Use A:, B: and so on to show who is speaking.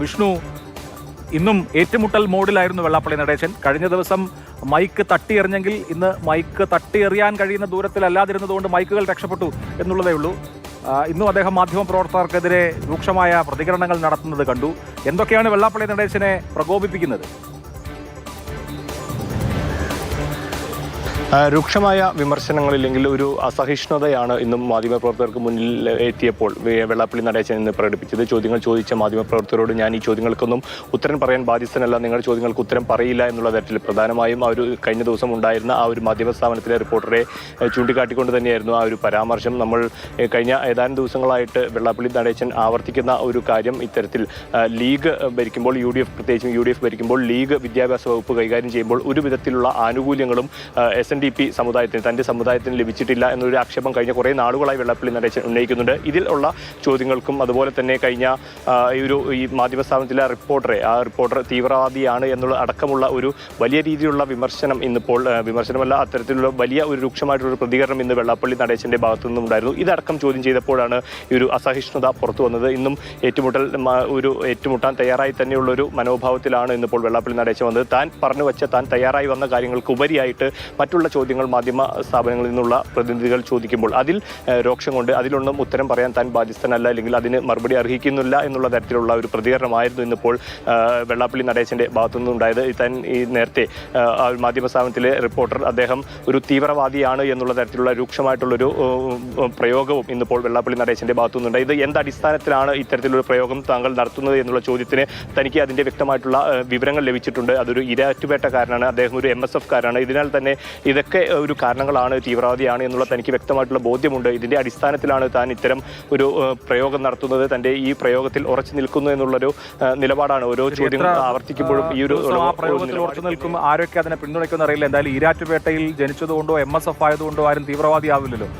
A: വിഷ്ണു, ഇന്നും ഏറ്റുമുട്ടൽ മോഡിലായിരുന്നു വെള്ളാപ്പള്ളി നടേശൻ. കഴിഞ്ഞ ദിവസം മൈക്ക് തട്ടിയെറിഞ്ഞെങ്കിൽ ഇന്ന് മൈക്ക് തട്ടിയെറിയാൻ കഴിയുന്ന ദൂരത്തിലല്ലാതിരുന്നതുകൊണ്ട് മൈക്കുകൾ രക്ഷപ്പെട്ടു എന്നുള്ളതേ ഉള്ളൂ. ഇന്നും അദ്ദേഹം മാധ്യമപ്രവർത്തകർക്കെതിരെ രൂക്ഷമായ പ്രതികരണങ്ങൾ നടത്തുന്നത് കണ്ടു. എന്തൊക്കെയാണ് വെള്ളാപ്പള്ളി നടേശനെ പ്രകോപിപ്പിക്കുന്നത്?
B: രൂക്ഷമായ വിമർശനങ്ങളില്ലെങ്കിൽ ഒരു അസഹിഷ്ണുതയാണ് ഇന്നും മാധ്യമപ്രവർത്തകർക്ക് മുന്നിൽ എത്തിയപ്പോൾ വെള്ളാപ്പള്ളി നടേശൻ ഇന്ന് പ്രകടിപ്പിച്ചത്. ചോദ്യങ്ങൾ ചോദിച്ച മാധ്യമപ്രവർത്തകരോട് ഞാൻ ഈ ചോദ്യങ്ങൾക്കൊന്നും ഉത്തരം പറയാൻ ബാധ്യസ്ഥനല്ല, നിങ്ങളുടെ ചോദ്യങ്ങൾക്ക് ഉത്തരം പറയില്ല എന്നുള്ള തരത്തിൽ പ്രധാനമായും ആ ഒരു കഴിഞ്ഞ ദിവസം ഉണ്ടായിരുന്ന ആ ഒരു മാധ്യമ സ്ഥാപനത്തിലെ റിപ്പോർട്ടറെ ചൂണ്ടിക്കാട്ടിക്കൊണ്ട് തന്നെയായിരുന്നു ആ ഒരു പരാമർശം. നമ്മൾ കഴിഞ്ഞ ഏതാനും ദിവസങ്ങളായിട്ട് വെള്ളാപ്പള്ളി നടേശൻ ആവർത്തിക്കുന്ന ഒരു കാര്യം ഇത്തരത്തിൽ ലീഗ് ഭരിക്കുമ്പോൾ പ്രത്യേകിച്ചും യു ഡി എഫ് ഭരിക്കുമ്പോൾ ലീഗ് വിദ്യാഭ്യാസ വകുപ്പ് കൈകാര്യം ചെയ്യുമ്പോൾ ഒരു വിധത്തിലുള്ള ആനുകൂല്യങ്ങളും SNDP സമുദായത്തിന് തൻ്റെ സമുദായത്തിന് ലഭിച്ചിട്ടില്ല എന്നൊരു ആക്ഷേപം കഴിഞ്ഞ കുറേ നാളുകളായി വെള്ളാപ്പള്ളി നടേശൻ ഉന്നയിക്കുന്നുണ്ട്. ഇതിൽ ഉള്ള ചോദ്യങ്ങൾക്കും അതുപോലെ തന്നെ കഴിഞ്ഞ ഈ മാധ്യമ സ്ഥാപനത്തിലെ റിപ്പോർട്ടർ തീവ്രവാദിയാണ് എന്നുള്ള അടക്കമുള്ള ഒരു വലിയ രീതിയിലുള്ള വിമർശനം ഇന്നിപ്പോൾ വിമർശനമല്ല അത്തരത്തിലുള്ള വലിയ ഒരു രൂക്ഷമായിട്ടുള്ള പ്രതികരണം ഇന്ന് വെള്ളാപ്പള്ളി നടേശൻ്റെ ഭാഗത്തു നിന്നും ഉണ്ടായിരുന്നു. ഇതടക്കം ചോദ്യം ചെയ്തപ്പോഴാണ് ഈ ഒരു അസഹിഷ്ണുത പുറത്തു വന്നത്. ഇന്നും ഏറ്റുമുട്ടാൻ തയ്യാറായി തന്നെയുള്ളൊരു മനോഭാവത്തിലാണ് ഇന്നിപ്പോൾ വെള്ളാപ്പള്ളി നടേശൻ വന്നത്. താൻ പറഞ്ഞു വെച്ച താൻ തയ്യാറായി വന്ന കാര്യങ്ങൾക്ക് ഉപരിയായിട്ട് മറ്റുള്ള ചോദ്യങ്ങൾ മാധ്യമ സ്ഥാപനങ്ങളിൽ നിന്നുള്ള പ്രതിനിധികൾ ചോദിക്കുമ്പോൾ അതിൽ രോക്ഷം കൊണ്ട് അതിലൊന്നും ഉത്തരം പറയാൻ താൻ ബാധ്യസ്ഥനല്ല, അല്ലെങ്കിൽ അതിന് മറുപടി അർഹിക്കുന്നില്ല എന്നുള്ള തരത്തിലുള്ള ഒരു പ്രതികരണമായിരുന്നു ഇന്നിപ്പോൾ വെള്ളാപ്പള്ളി നടേശൻ്റെ ഭാഗത്തുനിന്നുണ്ടായത്. താൻ ഈ നേരത്തെ മാധ്യമ സ്ഥാപനത്തിലെ റിപ്പോർട്ടർ അദ്ദേഹം ഒരു തീവ്രവാദിയാണ് എന്നുള്ള തരത്തിലുള്ള രൂക്ഷമായിട്ടുള്ളൊരു പ്രയോഗവും ഇന്നിപ്പോൾ വെള്ളാപ്പള്ളി നടേശൻ്റെ ഭാഗത്തുനിന്നുണ്ടായി. ഇത് എന്തടിസ്ഥാനത്തിലാണ് ഇത്തരത്തിലൊരു പ്രയോഗം താങ്കൾ നടത്തുന്നത് എന്നുള്ള ചോദ്യത്തിന് തനിക്ക് അതിൻ്റെ വ്യക്തമായിട്ടുള്ള വിവരങ്ങൾ ലഭിച്ചിട്ടുണ്ട്. അതൊരു ഇരാറ്റുപേട്ടക്കാരനാണ്, അദ്ദേഹം ഒരു MSF കാരാണ്. ഇതിനാൽ തന്നെ ഇതൊക്കെ ഒരു കാരണങ്ങളാണ്, തീവ്രവാദിയാണ് എന്നുള്ള തനിക്ക് വ്യക്തമായിട്ടുള്ള ബോധ്യമുണ്ട്. ഇതിൻ്റെ അടിസ്ഥാനത്തിലാണ് താൻ ഇത്തരം ഒരു പ്രയോഗം നടത്തുന്നത്, തൻ്റെ ഈ പ്രയോഗത്തിൽ ഉറച്ചു നിൽക്കുന്നു എന്നുള്ളൊരു നിലപാടാണ് ഓരോ ചോദ്യങ്ങൾ ആവർത്തിക്കുമ്പോഴും ഈ ഒരു
A: പ്രയോഗത്തിൽ ഉറച്ചു നിൽക്കും. ആരൊക്കെ അതിനെ പിന്തുണയ്ക്കുമെന്ന് അറിയില്ല. എന്തായാലും ഈരാറ്റുപേട്ടയിൽ ജനിച്ചതുകൊണ്ടോ MSF ആയതുകൊണ്ടോ ആരും തീവ്രവാദിയാവില്ലല്ലോ.